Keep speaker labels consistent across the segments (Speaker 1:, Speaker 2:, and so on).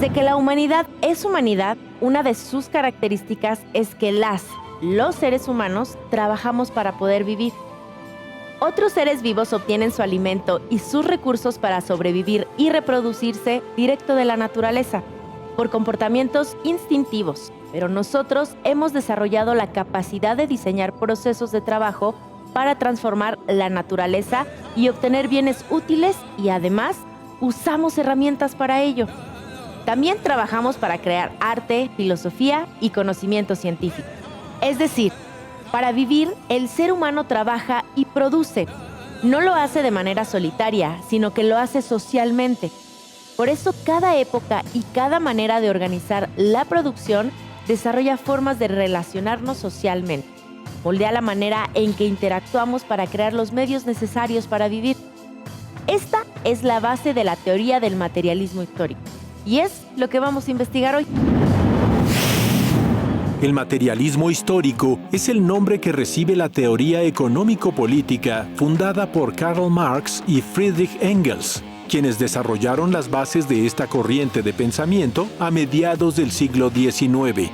Speaker 1: Desde que la humanidad es humanidad, una de sus características es que los seres humanos trabajamos para poder vivir. Otros seres vivos obtienen su alimento y sus recursos para sobrevivir y reproducirse directo de la naturaleza, por comportamientos instintivos, pero nosotros hemos desarrollado la capacidad de diseñar procesos de trabajo para transformar la naturaleza y obtener bienes útiles y además usamos herramientas para ello. También trabajamos para crear arte, filosofía y conocimiento científico. Es decir, para vivir, el ser humano trabaja y produce. No lo hace de manera solitaria, sino que lo hace socialmente. Por eso cada época y cada manera de organizar la producción desarrolla formas de relacionarnos socialmente. Moldea la manera en que interactuamos para crear los medios necesarios para vivir. Esta es la base de la teoría del materialismo histórico. Y es lo que vamos a investigar hoy.
Speaker 2: El materialismo histórico es el nombre que recibe la teoría económico-política fundada por Karl Marx y Friedrich Engels, quienes desarrollaron las bases de esta corriente de pensamiento a mediados del siglo XIX.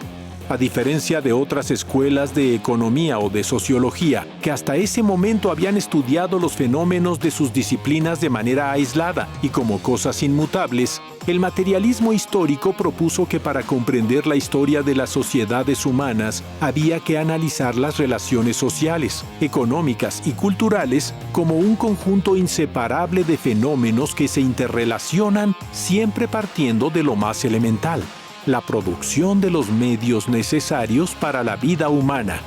Speaker 2: A diferencia de otras escuelas de economía o de sociología, que hasta ese momento habían estudiado los fenómenos de sus disciplinas de manera aislada y como cosas inmutables, el materialismo histórico propuso que para comprender la historia de las sociedades humanas había que analizar las relaciones sociales, económicas y culturales como un conjunto inseparable de fenómenos que se interrelacionan siempre partiendo de lo más elemental: la producción de los medios necesarios para la vida humana.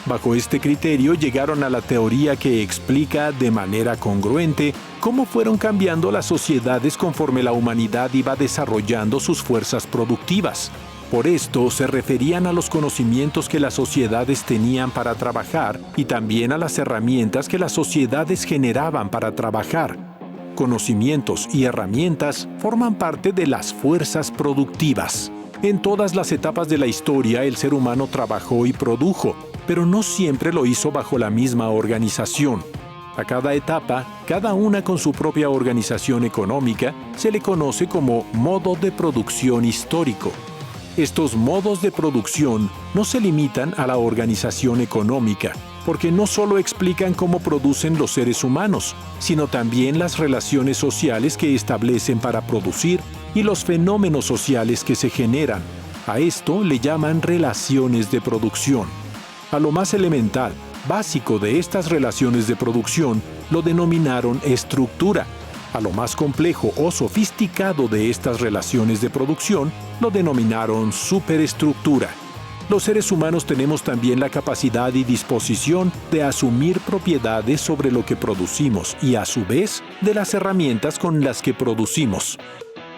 Speaker 2: Bajo este criterio llegaron a la teoría que explica de manera congruente cómo fueron cambiando las sociedades conforme la humanidad iba desarrollando sus fuerzas productivas. Por esto se referían a los conocimientos que las sociedades tenían para trabajar y también a las herramientas que las sociedades generaban para trabajar. Conocimientos y herramientas forman parte de las fuerzas productivas. En todas las etapas de la historia el ser humano trabajó y produjo, pero no siempre lo hizo bajo la misma organización. A cada etapa, cada una con su propia organización económica, se le conoce como modo de producción histórico. Estos modos de producción no se limitan a la organización económica, porque no solo explican cómo producen los seres humanos, sino también las relaciones sociales que establecen para producir y los fenómenos sociales que se generan. A esto le llaman relaciones de producción. A lo más elemental, básico de estas relaciones de producción, lo denominaron estructura. A lo más complejo o sofisticado de estas relaciones de producción, lo denominaron superestructura. Los seres humanos tenemos también la capacidad y disposición de asumir propiedades sobre lo que producimos y, a su vez, de las herramientas con las que producimos.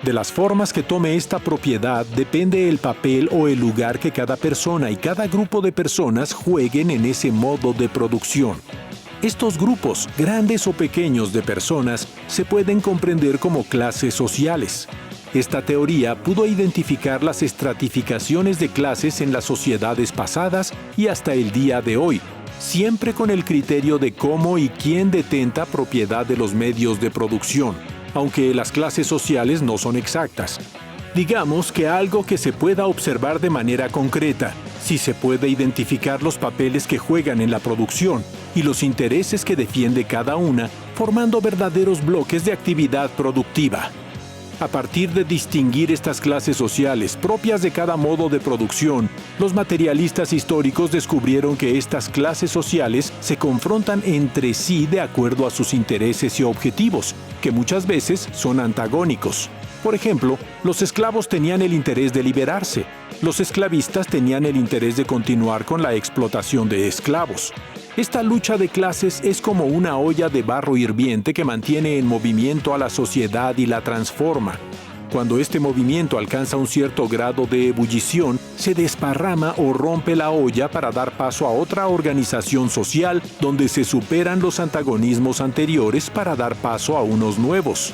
Speaker 2: De las formas que tome esta propiedad depende el papel o el lugar que cada persona y cada grupo de personas jueguen en ese modo de producción. Estos grupos, grandes o pequeños de personas, se pueden comprender como clases sociales. Esta teoría pudo identificar las estratificaciones de clases en las sociedades pasadas y hasta el día de hoy, siempre con el criterio de cómo y quién detenta propiedad de los medios de producción, aunque las clases sociales no son exactas. Digamos que algo que se pueda observar de manera concreta, si se puede identificar los papeles que juegan en la producción y los intereses que defiende cada una, formando verdaderos bloques de actividad productiva. A partir de distinguir estas clases sociales propias de cada modo de producción, los materialistas históricos descubrieron que estas clases sociales se confrontan entre sí de acuerdo a sus intereses y objetivos, que muchas veces son antagónicos. Por ejemplo, los esclavos tenían el interés de liberarse. Los esclavistas tenían el interés de continuar con la explotación de esclavos. Esta lucha de clases es como una olla de barro hirviente que mantiene en movimiento a la sociedad y la transforma. Cuando este movimiento alcanza un cierto grado de ebullición, se desparrama o rompe la olla para dar paso a otra organización social donde se superan los antagonismos anteriores para dar paso a unos nuevos.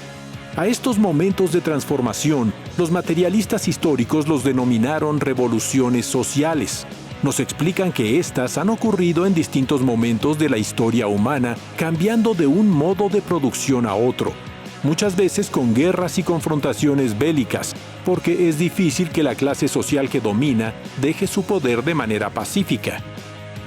Speaker 2: A estos momentos de transformación, los materialistas históricos los denominaron revoluciones sociales. Nos explican que éstas han ocurrido en distintos momentos de la historia humana, cambiando de un modo de producción a otro, muchas veces con guerras y confrontaciones bélicas, porque es difícil que la clase social que domina deje su poder de manera pacífica.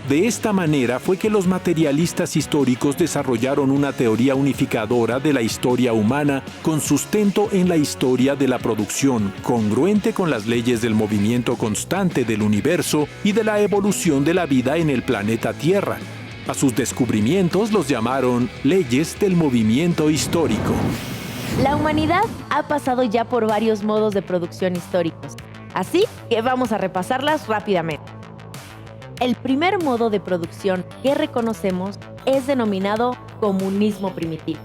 Speaker 2: De esta manera fue que los materialistas históricos desarrollaron una teoría unificadora de la historia humana con sustento en la historia de la producción, congruente con las leyes del movimiento constante del universo y de la evolución de la vida en el planeta Tierra. A sus descubrimientos los llamaron leyes del movimiento histórico.
Speaker 1: La humanidad ha pasado ya por varios modos de producción históricos, así que vamos a repasarlas rápidamente. El primer modo de producción que reconocemos es denominado comunismo primitivo.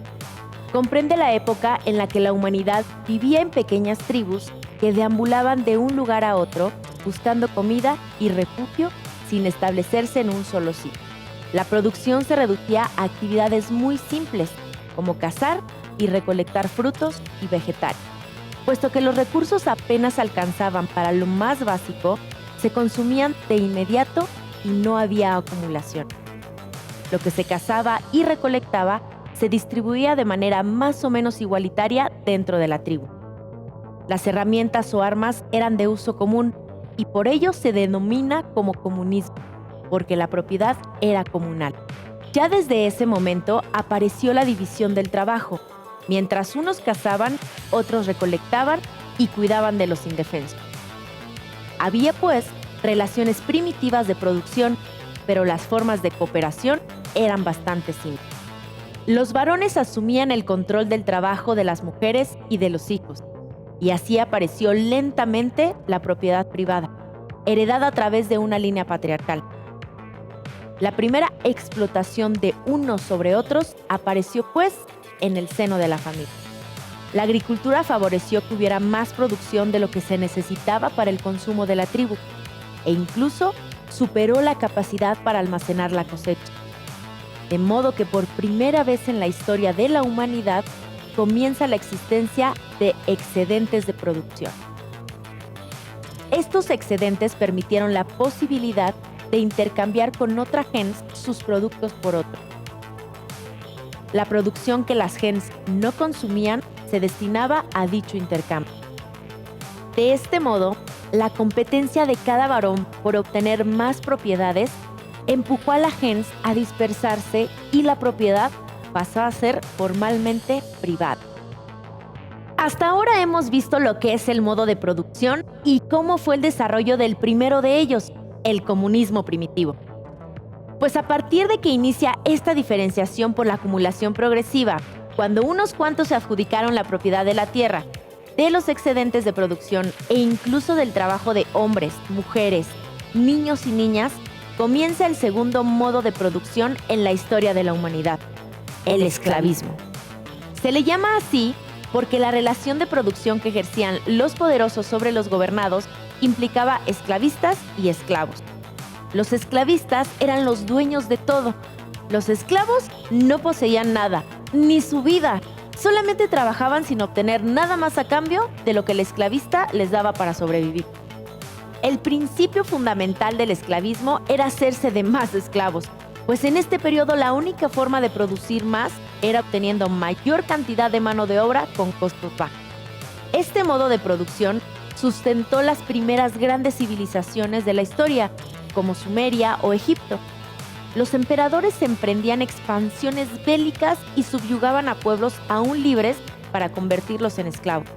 Speaker 1: Comprende la época en la que la humanidad vivía en pequeñas tribus que deambulaban de un lugar a otro buscando comida y refugio sin establecerse en un solo sitio. La producción se reducía a actividades muy simples, como cazar y recolectar frutos y vegetales. Puesto que los recursos apenas alcanzaban para lo más básico, se consumían de inmediato y no había acumulación. Lo que se cazaba y recolectaba se distribuía de manera más o menos igualitaria dentro de la tribu. Las herramientas o armas eran de uso común y por ello se denomina como comunismo, porque la propiedad era comunal. Ya desde ese momento apareció la división del trabajo. Mientras unos cazaban, otros recolectaban y cuidaban de los indefensos. Había, pues, relaciones primitivas de producción, pero las formas de cooperación eran bastante simples. Los varones asumían el control del trabajo de las mujeres y de los hijos, y así apareció lentamente la propiedad privada, heredada a través de una línea patriarcal. La primera explotación de unos sobre otros apareció, pues, en el seno de la familia. La agricultura favoreció que hubiera más producción de lo que se necesitaba para el consumo de la tribu, e incluso superó la capacidad para almacenar la cosecha. De modo que por primera vez en la historia de la humanidad comienza la existencia de excedentes de producción. Estos excedentes permitieron la posibilidad de intercambiar con otra gens sus productos por otro. La producción que las gens no consumían se destinaba a dicho intercambio. De este modo, la competencia de cada varón por obtener más propiedades empujó a la gens a dispersarse y la propiedad pasó a ser formalmente privada. Hasta ahora hemos visto lo que es el modo de producción y cómo fue el desarrollo del primero de ellos, el comunismo primitivo. Pues a partir de que inicia esta diferenciación por la acumulación progresiva, cuando unos cuantos se adjudicaron la propiedad de la tierra, de los excedentes de producción e incluso del trabajo de hombres, mujeres, niños y niñas, comienza el segundo modo de producción en la historia de la humanidad, el esclavismo. Se le llama así porque la relación de producción que ejercían los poderosos sobre los gobernados implicaba esclavistas y esclavos. Los esclavistas eran los dueños de todo. Los esclavos no poseían nada, ni su vida. Solamente trabajaban sin obtener nada más a cambio de lo que el esclavista les daba para sobrevivir. El principio fundamental del esclavismo era hacerse de más esclavos, pues en este periodo la única forma de producir más era obteniendo mayor cantidad de mano de obra con costos bajos. Este modo de producción sustentó las primeras grandes civilizaciones de la historia, como Sumeria o Egipto. Los emperadores emprendían expansiones bélicas y subyugaban a pueblos aún libres para convertirlos en esclavos.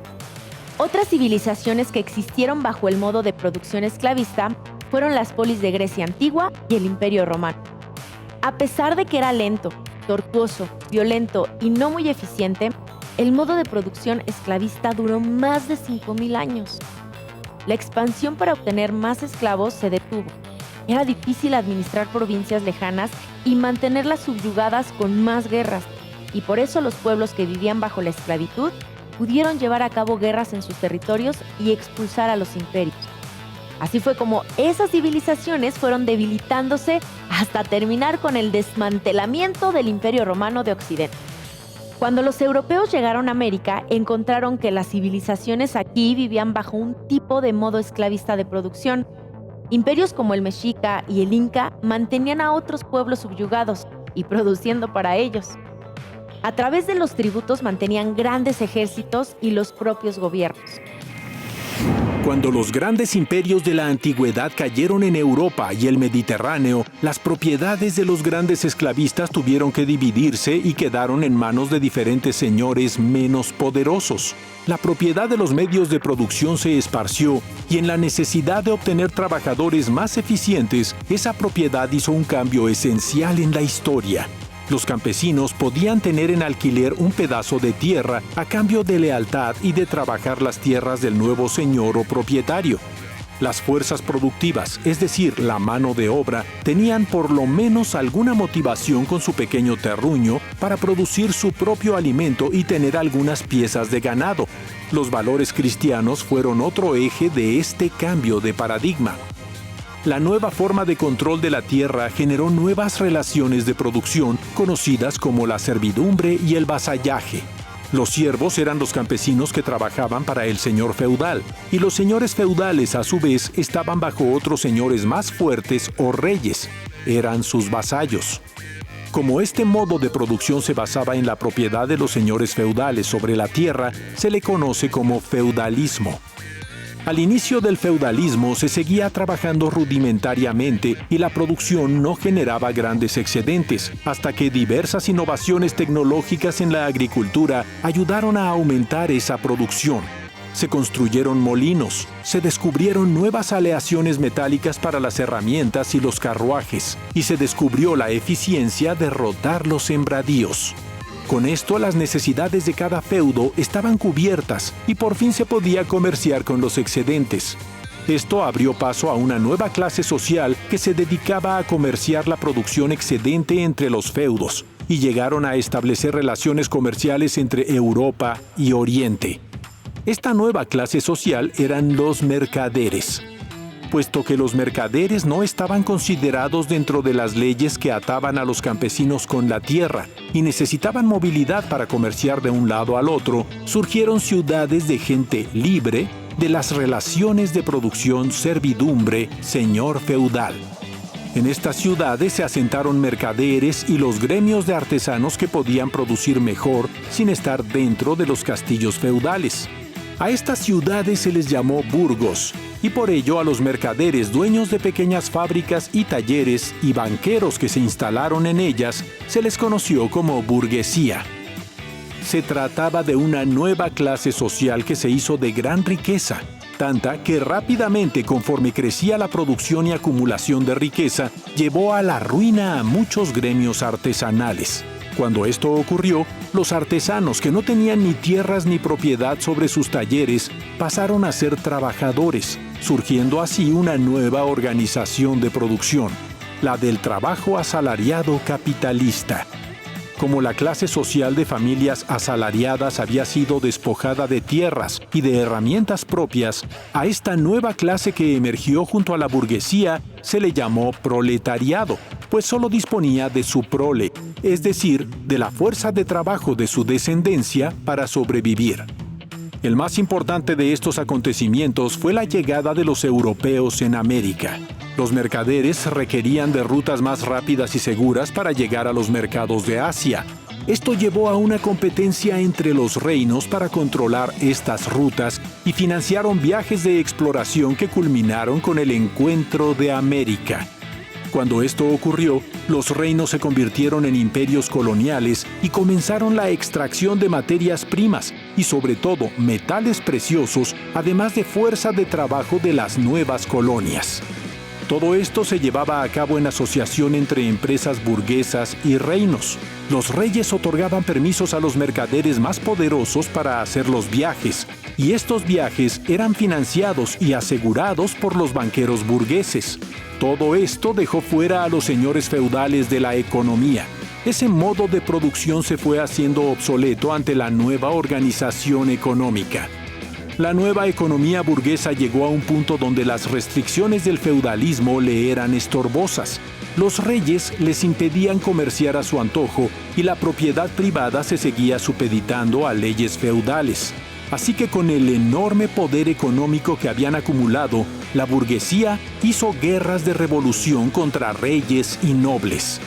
Speaker 1: Otras civilizaciones que existieron bajo el modo de producción esclavista fueron las polis de Grecia antigua y el Imperio Romano. A pesar de que era lento, tortuoso, violento y no muy eficiente, el modo de producción esclavista duró más de 5.000 años. La expansión para obtener más esclavos se detuvo. Era difícil administrar provincias lejanas y mantenerlas subyugadas con más guerras, y por eso los pueblos que vivían bajo la esclavitud pudieron llevar a cabo guerras en sus territorios y expulsar a los imperios. Así fue como esas civilizaciones fueron debilitándose hasta terminar con el desmantelamiento del Imperio Romano de Occidente. Cuando los europeos llegaron a América, encontraron que las civilizaciones aquí vivían bajo un tipo de modo esclavista de producción. Imperios como el Mexica y el Inca mantenían a otros pueblos subyugados y produciendo para ellos. A través de los tributos mantenían grandes ejércitos y los propios gobiernos.
Speaker 2: Cuando los grandes imperios de la antigüedad cayeron en Europa y el Mediterráneo, las propiedades de los grandes esclavistas tuvieron que dividirse y quedaron en manos de diferentes señores menos poderosos. La propiedad de los medios de producción se esparció y en la necesidad de obtener trabajadores más eficientes, esa propiedad hizo un cambio esencial en la historia. Los campesinos podían tener en alquiler un pedazo de tierra a cambio de lealtad y de trabajar las tierras del nuevo señor o propietario. Las fuerzas productivas, es decir, la mano de obra, tenían por lo menos alguna motivación con su pequeño terruño para producir su propio alimento y tener algunas piezas de ganado. Los valores cristianos fueron otro eje de este cambio de paradigma. La nueva forma de control de la tierra generó nuevas relaciones de producción conocidas como la servidumbre y el vasallaje. Los siervos eran los campesinos que trabajaban para el señor feudal, y los señores feudales a su vez estaban bajo otros señores más fuertes o reyes. Eran sus vasallos. Como este modo de producción se basaba en la propiedad de los señores feudales sobre la tierra, se le conoce como feudalismo. Al inicio del feudalismo se seguía trabajando rudimentariamente y la producción no generaba grandes excedentes, hasta que diversas innovaciones tecnológicas en la agricultura ayudaron a aumentar esa producción. Se construyeron molinos, se descubrieron nuevas aleaciones metálicas para las herramientas y los carruajes, y se descubrió la eficiencia de rotar los sembradíos. Con esto, las necesidades de cada feudo estaban cubiertas y por fin se podía comerciar con los excedentes. Esto abrió paso a una nueva clase social que se dedicaba a comerciar la producción excedente entre los feudos y llegaron a establecer relaciones comerciales entre Europa y Oriente. Esta nueva clase social eran los mercaderes. Puesto que los mercaderes no estaban considerados dentro de las leyes que ataban a los campesinos con la tierra y necesitaban movilidad para comerciar de un lado al otro, surgieron ciudades de gente libre de las relaciones de producción, servidumbre, señor feudal. En estas ciudades se asentaron mercaderes y los gremios de artesanos que podían producir mejor sin estar dentro de los castillos feudales. A estas ciudades se les llamó burgos, y por ello a los mercaderes, dueños de pequeñas fábricas y talleres y banqueros que se instalaron en ellas, se les conoció como burguesía. Se trataba de una nueva clase social que se hizo de gran riqueza, tanta que rápidamente, conforme crecía la producción y acumulación de riqueza, llevó a la ruina a muchos gremios artesanales. Cuando esto ocurrió, los artesanos que no tenían ni tierras ni propiedad sobre sus talleres pasaron a ser trabajadores, surgiendo así una nueva organización de producción, la del trabajo asalariado capitalista. Como la clase social de familias asalariadas había sido despojada de tierras y de herramientas propias, a esta nueva clase que emergió junto a la burguesía se le llamó proletariado, pues solo disponía de su prole, es decir, de la fuerza de trabajo de su descendencia para sobrevivir. El más importante de estos acontecimientos fue la llegada de los europeos en América. Los mercaderes requerían de rutas más rápidas y seguras para llegar a los mercados de Asia. Esto llevó a una competencia entre los reinos para controlar estas rutas y financiaron viajes de exploración que culminaron con el Encuentro de América. Cuando esto ocurrió, los reinos se convirtieron en imperios coloniales y comenzaron la extracción de materias primas y sobre todo metales preciosos, además de fuerza de trabajo de las nuevas colonias. Todo esto se llevaba a cabo en asociación entre empresas burguesas y reinos. Los reyes otorgaban permisos a los mercaderes más poderosos para hacer los viajes, y estos viajes eran financiados y asegurados por los banqueros burgueses. Todo esto dejó fuera a los señores feudales de la economía. Ese modo de producción se fue haciendo obsoleto ante la nueva organización económica. La nueva economía burguesa llegó a un punto donde las restricciones del feudalismo le eran estorbosas. Los reyes les impedían comerciar a su antojo y la propiedad privada se seguía supeditando a leyes feudales. Así que con el enorme poder económico que habían acumulado, la burguesía hizo guerras de revolución contra reyes y nobles.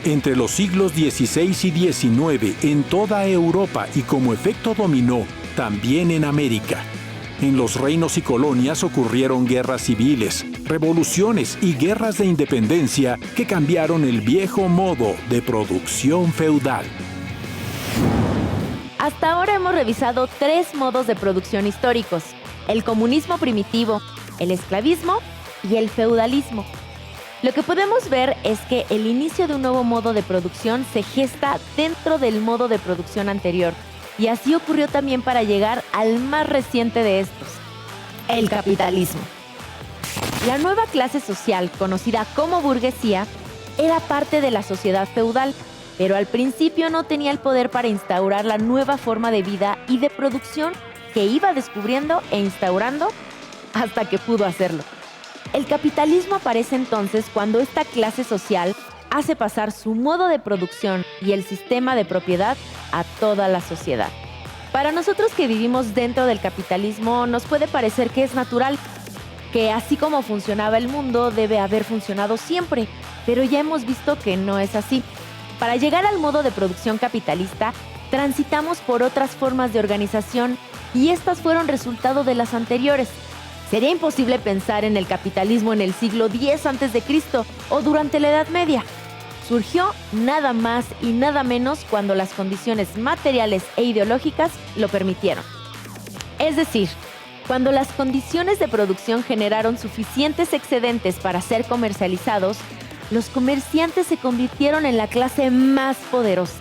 Speaker 2: Entre los siglos XVI y XIX, en toda Europa y como efecto dominó, también en América. En los reinos y colonias ocurrieron guerras civiles, revoluciones y guerras de independencia que cambiaron el viejo modo de producción feudal.
Speaker 1: Hasta ahora hemos revisado 3 modos de producción históricos: el comunismo primitivo, el esclavismo y el feudalismo. Lo que podemos ver es que el inicio de un nuevo modo de producción se gesta dentro del modo de producción anterior, y así ocurrió también para llegar al más reciente de estos, el capitalismo. La nueva clase social, conocida como burguesía, era parte de la sociedad feudal, pero al principio no tenía el poder para instaurar la nueva forma de vida y de producción que iba descubriendo e instaurando hasta que pudo hacerlo. El capitalismo aparece entonces cuando esta clase social hace pasar su modo de producción y el sistema de propiedad a toda la sociedad. Para nosotros que vivimos dentro del capitalismo, nos puede parecer que es natural, que así como funcionaba el mundo debe haber funcionado siempre, pero ya hemos visto que no es así. Para llegar al modo de producción capitalista, transitamos por otras formas de organización y estas fueron resultado de las anteriores. Sería imposible pensar en el capitalismo en el siglo X a.C. o durante la Edad Media. Surgió nada más y nada menos cuando las condiciones materiales e ideológicas lo permitieron. Es decir, cuando las condiciones de producción generaron suficientes excedentes para ser comercializados, los comerciantes se convirtieron en la clase más poderosa.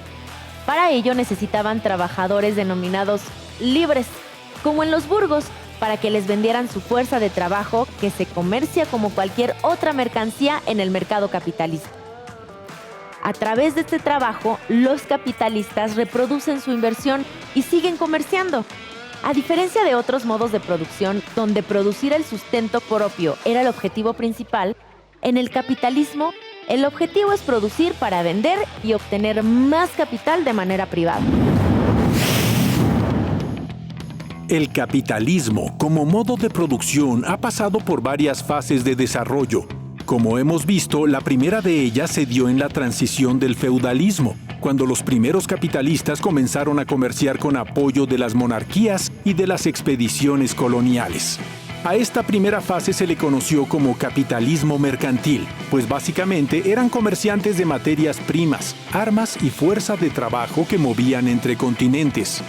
Speaker 1: Para ello necesitaban trabajadores denominados libres, como en los burgos, para que les vendieran su fuerza de trabajo que se comercia como cualquier otra mercancía en el mercado capitalista. A través de este trabajo, los capitalistas reproducen su inversión y siguen comerciando. A diferencia de otros modos de producción, donde producir el sustento propio era el objetivo principal, en el capitalismo, el objetivo es producir para vender y obtener más capital de manera privada.
Speaker 2: El capitalismo, como modo de producción, ha pasado por varias fases de desarrollo. Como hemos visto, la primera de ellas se dio en la transición del feudalismo, cuando los primeros capitalistas comenzaron a comerciar con apoyo de las monarquías y de las expediciones coloniales. A esta primera fase se le conoció como capitalismo mercantil, pues básicamente eran comerciantes de materias primas, armas y fuerza de trabajo que movían entre continentes.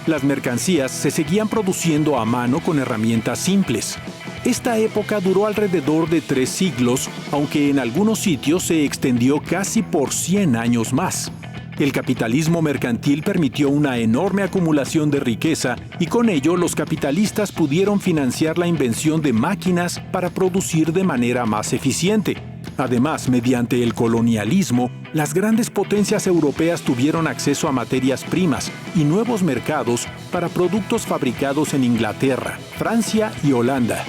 Speaker 2: Las mercancías se seguían produciendo a mano con herramientas simples. Esta época duró alrededor de 3 siglos, aunque en algunos sitios se extendió casi por 100 años más. El capitalismo mercantil permitió una enorme acumulación de riqueza y con ello los capitalistas pudieron financiar la invención de máquinas para producir de manera más eficiente. Además, mediante el colonialismo, las grandes potencias europeas tuvieron acceso a materias primas y nuevos mercados para productos fabricados en Inglaterra, Francia y Holanda.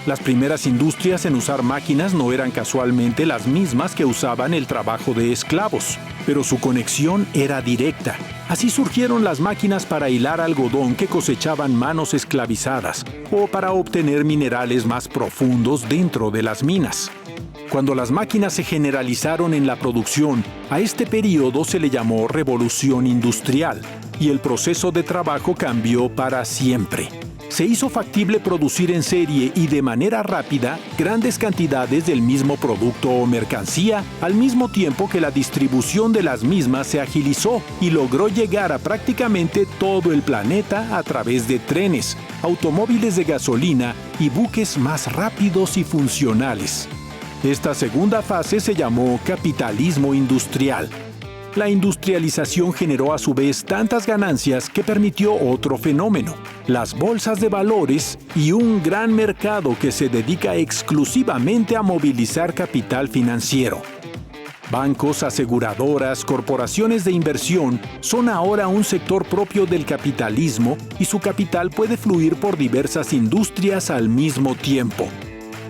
Speaker 2: Las primeras industrias en usar máquinas no eran casualmente las mismas que usaban el trabajo de esclavos, pero su conexión era directa. Así surgieron las máquinas para hilar algodón que cosechaban manos esclavizadas o para obtener minerales más profundos dentro de las minas. Cuando las máquinas se generalizaron en la producción, a este periodo se le llamó Revolución Industrial y el proceso de trabajo cambió para siempre. Se hizo factible producir en serie y de manera rápida grandes cantidades del mismo producto o mercancía, al mismo tiempo que la distribución de las mismas se agilizó y logró llegar a prácticamente todo el planeta a través de trenes, automóviles de gasolina y buques más rápidos y funcionales. Esta segunda fase se llamó capitalismo industrial. La industrialización generó a su vez tantas ganancias que permitió otro fenómeno, las bolsas de valores y un gran mercado que se dedica exclusivamente a movilizar capital financiero. Bancos, aseguradoras, corporaciones de inversión son ahora un sector propio del capitalismo y su capital puede fluir por diversas industrias al mismo tiempo.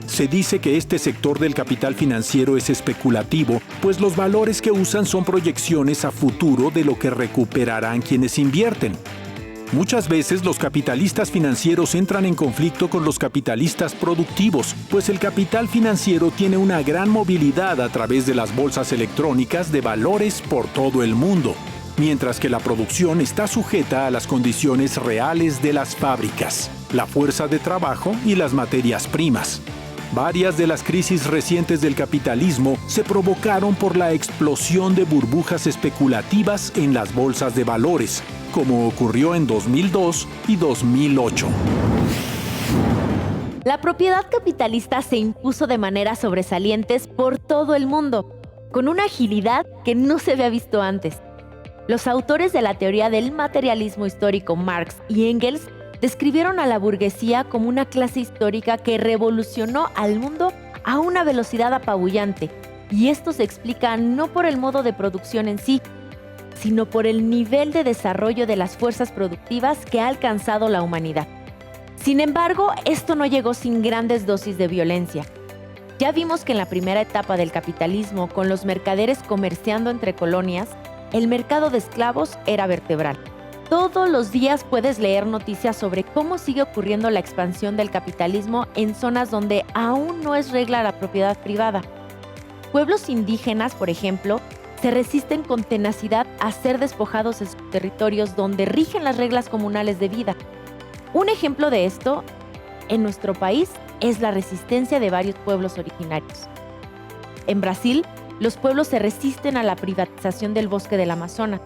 Speaker 2: Se dice que este sector del capital financiero es especulativo, pues los valores que usan son proyecciones a futuro de lo que recuperarán quienes invierten. Muchas veces los capitalistas financieros entran en conflicto con los capitalistas productivos, pues el capital financiero tiene una gran movilidad a través de las bolsas electrónicas de valores por todo el mundo. mientras que la producción está sujeta a las condiciones reales de las fábricas, la fuerza de trabajo y las materias primas. Varias de las crisis recientes del capitalismo se provocaron por la explosión de burbujas especulativas en las bolsas de valores, como ocurrió en 2002 y 2008.
Speaker 1: La propiedad capitalista se impuso de maneras sobresalientes por todo el mundo, con una agilidad que no se había visto antes. Los autores de la teoría del materialismo histórico, Marx y Engels, describieron a la burguesía como una clase histórica que revolucionó al mundo a una velocidad apabullante, y esto se explica no por el modo de producción en sí, sino por el nivel de desarrollo de las fuerzas productivas que ha alcanzado la humanidad. Sin embargo, esto no llegó sin grandes dosis de violencia. Ya vimos que en la primera etapa del capitalismo, con los mercaderes comerciando entre colonias, el mercado de esclavos era vertebral. Todos los días puedes leer noticias sobre cómo sigue ocurriendo la expansión del capitalismo en zonas donde aún no es regla la propiedad privada. Pueblos indígenas, por ejemplo, se resisten con tenacidad a ser despojados de sus territorios donde rigen las reglas comunales de vida. Un ejemplo de esto, en nuestro país, es la resistencia de varios pueblos originarios. En Brasil, los pueblos se resisten a la privatización del bosque del Amazonas.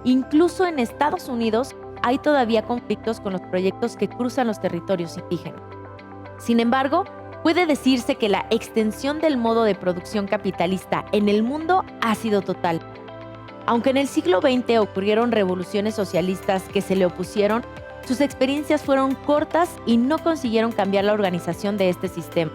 Speaker 1: Incluso en Estados Unidos hay todavía conflictos con los proyectos que cruzan los territorios indígenas. Sin embargo, puede decirse que la extensión del modo de producción capitalista en el mundo ha sido total. Aunque en el siglo XX ocurrieron revoluciones socialistas que se le opusieron, sus experiencias fueron cortas y no consiguieron cambiar la organización de este sistema.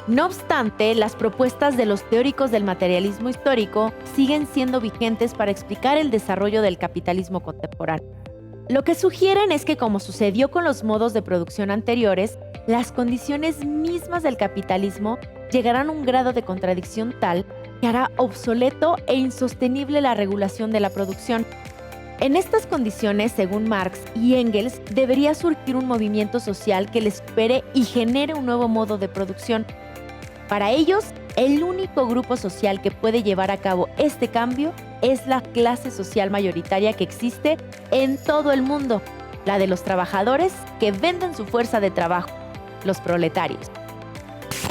Speaker 1: No obstante, las propuestas de los teóricos del materialismo histórico siguen siendo vigentes para explicar el desarrollo del capitalismo contemporáneo. Lo que sugieren es que, como sucedió con los modos de producción anteriores, las condiciones mismas del capitalismo llegarán a un grado de contradicción tal que hará obsoleto e insostenible la regulación de la producción. En estas condiciones, según Marx y Engels, debería surgir un movimiento social que les supere y genere un nuevo modo de producción. Para ellos, el único grupo social que puede llevar a cabo este cambio es la clase social mayoritaria que existe en todo el mundo, la de los trabajadores que venden su fuerza de trabajo, los proletarios.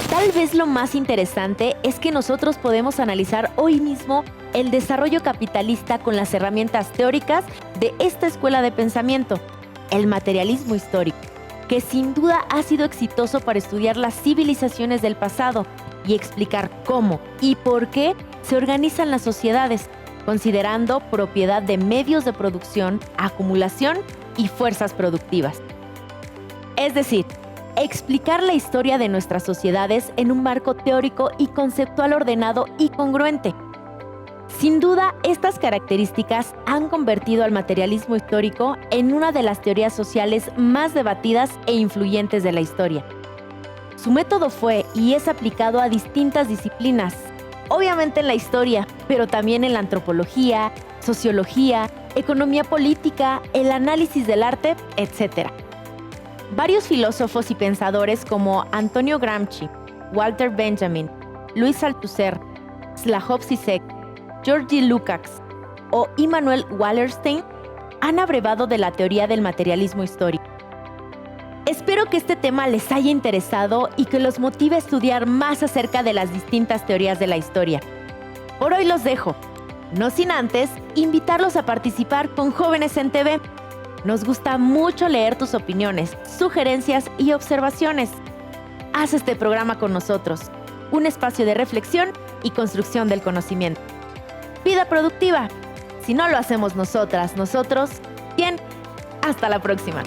Speaker 1: Tal vez lo más interesante es que nosotros podemos analizar hoy mismo el desarrollo capitalista con las herramientas teóricas de esta escuela de pensamiento, el materialismo histórico, que sin duda ha sido exitoso para estudiar las civilizaciones del pasado y explicar cómo y por qué se organizan las sociedades, considerando propiedad de medios de producción, acumulación y fuerzas productivas. Es decir, explicar la historia de nuestras sociedades en un marco teórico y conceptual ordenado y congruente. Sin duda, estas características han convertido al materialismo histórico en una de las teorías sociales más debatidas e influyentes de la historia. Su método fue y es aplicado a distintas disciplinas, obviamente en la historia, pero también en la antropología, sociología, economía política, el análisis del arte, etc. Varios filósofos y pensadores como Antonio Gramsci, Walter Benjamin, Louis Althusser, Slavoj Žižek, Georgi Lukács o Immanuel Wallerstein han abrevado de la teoría del materialismo histórico. Espero que este tema les haya interesado y que los motive a estudiar más acerca de las distintas teorías de la historia. Por hoy los dejo, no sin antes invitarlos a participar con Jóvenes en TV. Nos gusta mucho leer tus opiniones, sugerencias y observaciones. Haz este programa con nosotros, un espacio de reflexión y construcción del conocimiento. Vida productiva. Si no lo hacemos nosotras, nosotros, ¿quién? Hasta la próxima.